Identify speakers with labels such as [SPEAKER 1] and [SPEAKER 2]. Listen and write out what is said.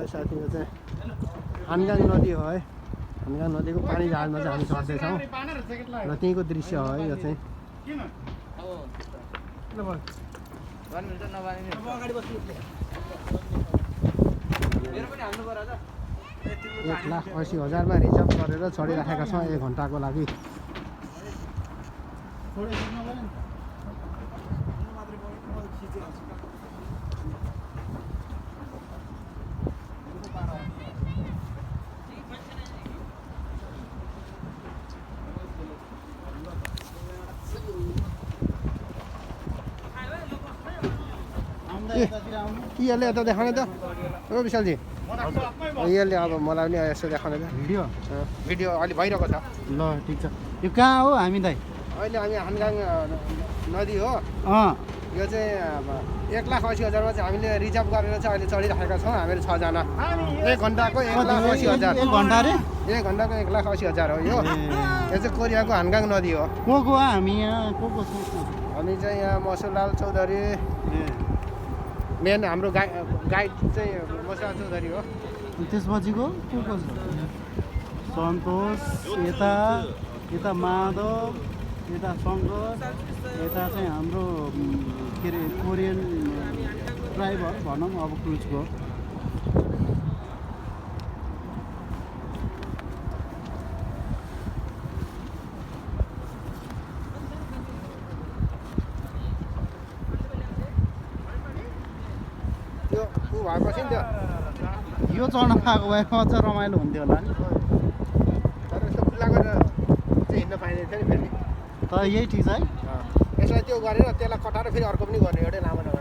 [SPEAKER 1] साथी यो चाहिँ हानगाङ नदी हो है। हानगाङ नदीको पानी जहाजमा चाहिँ हामी चढ्दैछौँ र त्यहीँको दृश्य हो है यो चाहिँ। ₹1,80,000 रिजर्भ गरेर चढिराखेका छौँ 1 घन्टाको लागि। यसले यता देखाउने त हो विशालजी, यसले अब मलाई पनि यसो देखाउने त भिडियो अहिले भइरहेको छ।
[SPEAKER 2] ल ठिक छ। यो कहाँ हो हामी दाइ?
[SPEAKER 1] अहिले हामी हानगाङ नदी हो। यो चाहिँ 1,80,000मा चाहिँ हामीले रिजर्भ गरेर चाहिँ अहिले चढिराखेका छौँ हामीहरू 6 जना। 1 घन्टाको 1,80,000।
[SPEAKER 2] 1 घन्टा रे?
[SPEAKER 1] 1 घन्टाको 1,80,000 हो यो। यो चाहिँ कोरियाको हानगाङ नदी हो।
[SPEAKER 2] को हामी यहाँ को छौँ?
[SPEAKER 1] हामी चाहिँ यहाँ मसुलाल चौधरी, मेन हाम्रो गाइड चाहिँ मसुलाल चौधरी हो।
[SPEAKER 2] त्यसपछिको को छ? सन्तोष, यता माधव, यता शङ्कर, यता चाहिँ हाम्रो के अरे कोरियन ड्राइभर भनौँ अब क्रुजको।
[SPEAKER 1] यो ऊ भएपछि नि त्यो
[SPEAKER 2] यो चढ्न पाएको भए अझ रमाइलो हुन्थ्यो होला नि।
[SPEAKER 1] तर यस्तो खुल्ला गरेर चाहिँ हिँड्न पाइँदैन थियो नि फेरि।
[SPEAKER 2] त यही ठिक छ है।
[SPEAKER 1] यसलाई त्यो गरेर त्यसलाई कटाएर फेरि अर्को पनि गर्ने, एउटै लामो नगरेर।